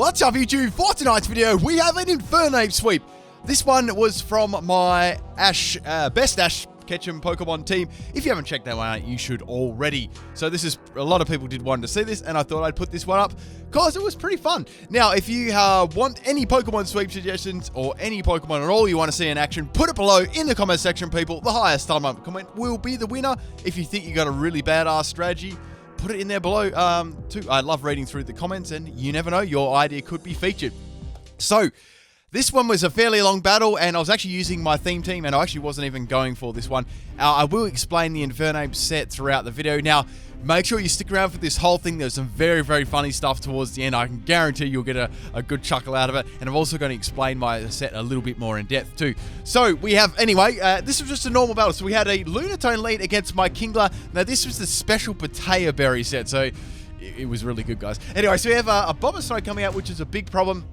What's up YouTube? For tonight's video, we have an Infernape Sweep. This one was from my Best Ash Ketchum Pokemon team. If you haven't checked that one out, you should already. So this is, a lot of people did want to see this, and I thought I'd put this one up because it was pretty fun. Now, if you want any Pokemon Sweep suggestions or any Pokemon at all you want to see in action, put it below in the comment section, people. The highest thumb up comment will be the winner. If you think you got a really badass strategy, put it in there below too. I love reading through the comments, and you never know, your idea could be featured. So this one was a fairly long battle, and I was actually using my theme team, and I actually wasn't even going for this one. I will explain the Infernape set throughout the video. Now, make sure you stick around for this whole thing. There's some very, very funny stuff towards the end. I can guarantee you'll get a good chuckle out of it, and I'm also going to explain my set a little bit more in depth too. So we have, anyway, this was just a normal battle. So we had a Lunatone lead against my Kingler. Now, this was the special Potato Berry set, so it was really good, guys. Anyway, so we have a Bombasnow coming out, which is a big problem,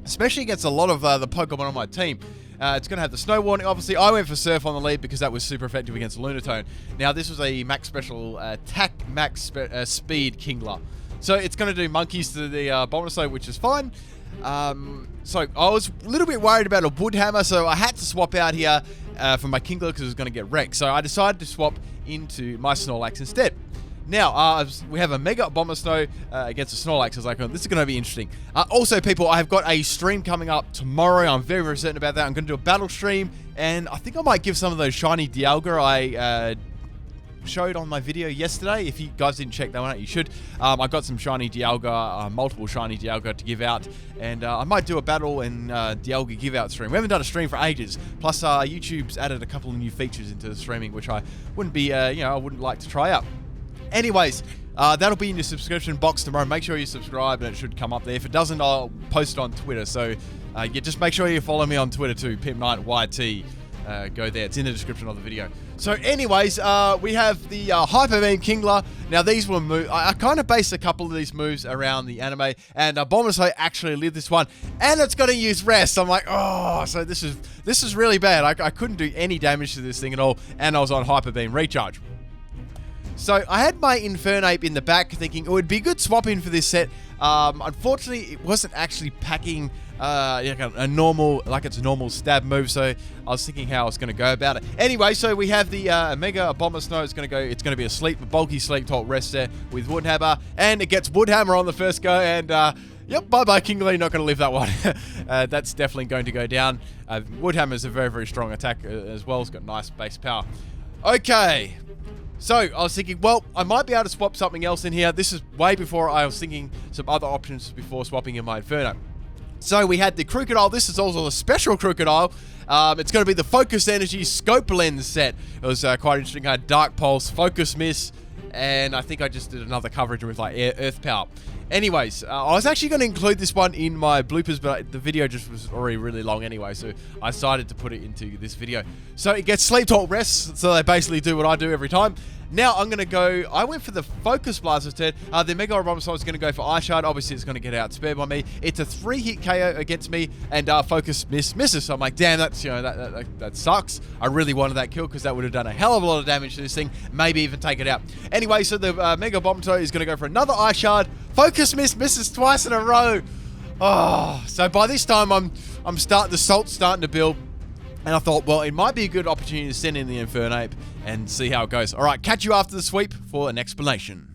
especially against a lot of the Pokemon on my team. It's going to have the Snow Warning. Obviously, I went for Surf on the lead because that was super effective against Lunatone. Now, this was a max special attack, max speed Kingler. So it's going to do monkeys to the Bombasnow, which is fine. So I was a little bit worried about a Wood Hammer, so I had to swap out here for my Kingler because it was going to get wrecked. So I decided to swap into my Snorlax instead. Now, we have a Mega Bombasnow against a Snorlax. I was like, oh, this is going to be interesting. Also, people, I've got a stream coming up tomorrow. I'm very, very certain about that. I'm going to do a battle stream, and I think I might give some of those shiny Dialga I showed on my video yesterday. If you guys didn't check that one out, you should. I got some shiny Dialga, multiple shiny Dialga to give out, and I might do a battle and Dialga give out stream. We haven't done a stream for ages. Plus, YouTube's added a couple of new features into the streaming, which I wouldn't be, I wouldn't like to try out. Anyways, that'll be in your subscription box tomorrow. Make sure you subscribe, and it should come up there. If it doesn't, I'll post it on Twitter. So just make sure you follow me on Twitter too, Pimpnite YT. Go there. It's in the description of the video. So anyways, we have the Hyper Beam Kingler. Now, these were moves. I kind of based a couple of these moves around the anime, and Bombasnow actually lived this one, and it's going to use Rest. I'm like, oh, so this is really bad. I couldn't do any damage to this thing at all, and I was on Hyper Beam Recharge. So I had my Infernape in the back thinking it would be good swapping for this set. Unfortunately, it wasn't actually packing a normal stab move, so I was thinking how I was going to go about it. Anyway, so we have the Mega Bombasnow. It's going to be a bulky Sleep Talk Rest there with Woodhammer, and it gets Woodhammer on the first go, and yep, bye-bye Kingler, not going to live that one. That's definitely going to go down. Woodhammer is a very, very strong attack as well. It's got nice base power. Okay. So, I was thinking, well, I might be able to swap something else in here. This is way before I was thinking some other options before swapping in my Inferno. So, we had the Crocodile. This is also a special Crocodile. It's going to be the Focus Energy Scope Lens set. It was quite interesting. I had Dark Pulse, Focus Miss, and I think I just did another coverage with like Earth Power. Anyways, I was actually going to include this one in my bloopers, but the video just was already really long anyway, so I decided to put it into this video. So it gets Sleep Talk Rest, so they basically do what I do every time. Now I'm going to go, I went for the Focus Blast instead. The Mega Bombasnow is going to go for Ice Shard. Obviously it's going to get outspared by me. It's a 3-hit KO against me, and Focus misses. So I'm like, damn, that's, that sucks. I really wanted that kill because that would have done a hell of a lot of damage to this thing, maybe even take it out. Anyway, so the Mega Bombasnow is going to go for another Ice Shard. Focus misses twice in a row. Oh, so by this time the salt's starting to build. And I thought, well, it might be a good opportunity to send in the Infernape and see how it goes. All right, catch you after the sweep for an explanation.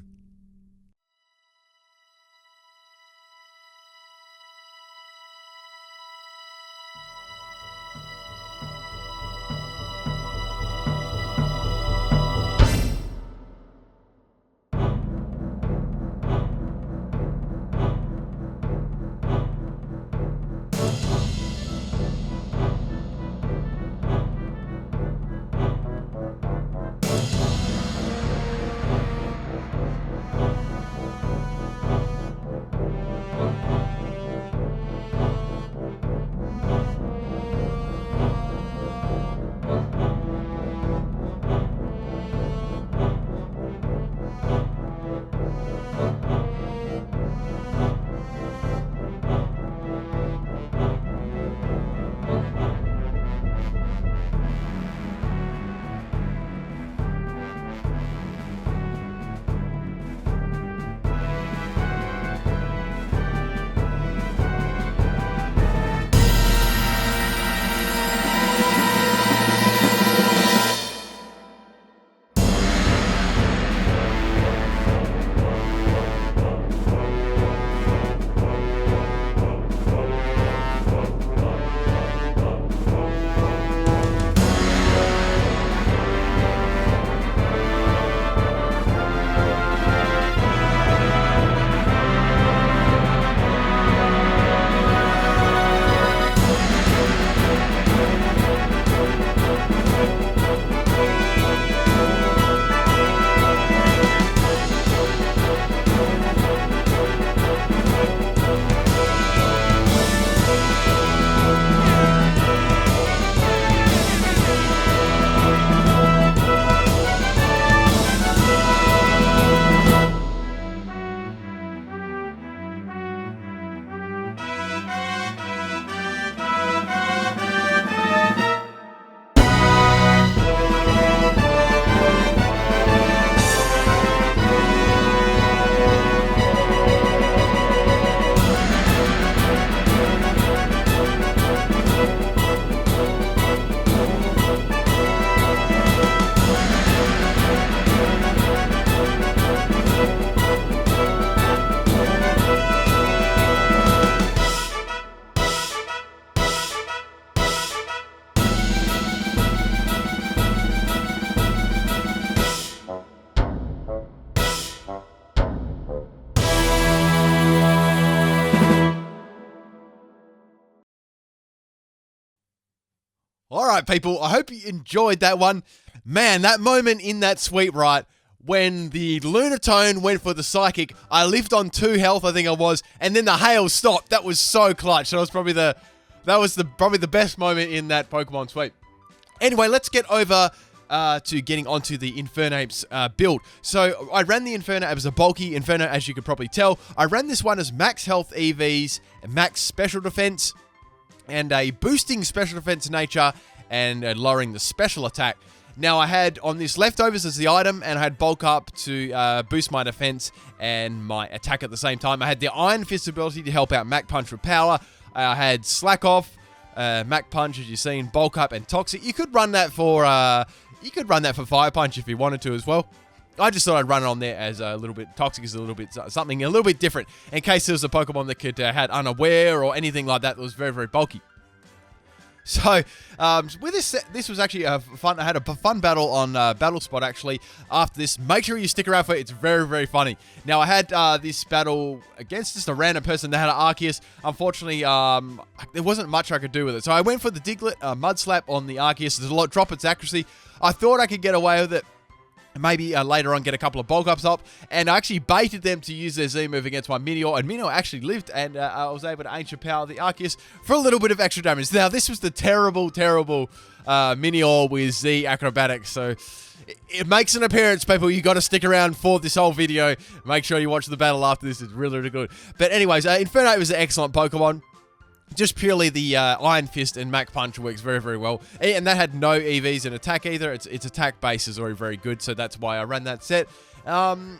All right, people, I hope you enjoyed that one. Man, that moment in that sweep, right, when the Lunatone went for the Psychic, I lived on 2 health, I think I was, and then the hail stopped. That was so clutch. That was probably the best moment in that Pokemon sweep. Anyway, let's get over to getting onto the Infernape's build. So I ran the Infernape as a bulky Inferno, as you could probably tell. I ran this one as max health EVs, max special defense, and a boosting special defense nature, and lowering the special attack. Now, I had on this leftovers as the item, and I had bulk up to boost my defense and my attack at the same time. I had the Iron Fist ability to help out Mach Punch with power. I had Slack Off, Mach Punch, as you've seen, bulk up, and Toxic. You could run that for Fire Punch if you wanted to as well. I just thought I'd run it on there as a little bit. Toxic is a little bit something a little bit different in case there was a Pokemon that could had Unaware or anything like that that was very, very bulky. So, with this was actually fun. I had a fun battle on Battle Spot, actually, after this. Make sure you stick around for it. It's very, very funny. Now, I had this battle against just a random person that had an Arceus. Unfortunately, there wasn't much I could do with it. So, I went for the Diglett Mud Slap on the Arceus. There's a lot, drop its accuracy. I thought I could get away with it. Maybe later on get a couple of bulk ups up, and I actually baited them to use their Z move against my Minior, and Minior actually lived, and I was able to Ancient Power the Arceus for a little bit of extra damage. Now, this was the terrible Minior with Z Acrobatics, so it makes an appearance, people. You got to stick around for this whole video. Make sure you watch the battle after this. It's really, really good. But anyways, Infernape was an excellent Pokemon. Just purely the Iron Fist and Mach Punch works very, very well. And that had no EVs in attack either. Its attack base is already very good, so that's why I ran that set. And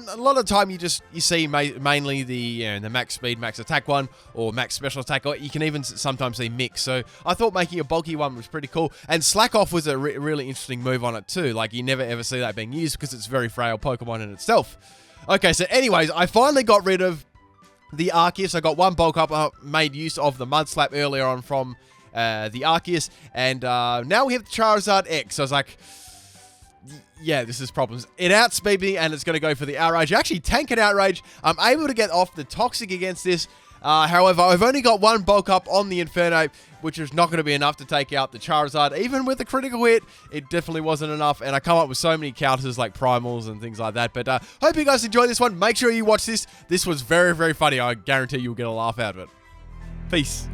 a lot of the time you see mainly the max speed, max attack one, or max special attack. Or you can even sometimes see mix. So I thought making a bulky one was pretty cool. And Slack Off was a really interesting move on it too. Like, you never ever see that being used because it's a very frail Pokemon in itself. Okay, so anyways, I finally got rid of the Arceus. I got one bulk up. I made use of the Mud Slap earlier on from the Arceus, and now we have the Charizard X. So I was like, yeah, this is problems. It outspeed me, and it's going to go for the Outrage. Actually, tank an Outrage. I'm able to get off the Toxic against this. However, I've only got one bulk up on the Infernape, which is not going to be enough to take out the Charizard. Even with a critical hit, it definitely wasn't enough, and I come up with so many counters like Primals and things like that. But hope you guys enjoyed this one. Make sure you watch this. This was very, very funny. I guarantee you'll get a laugh out of it. Peace.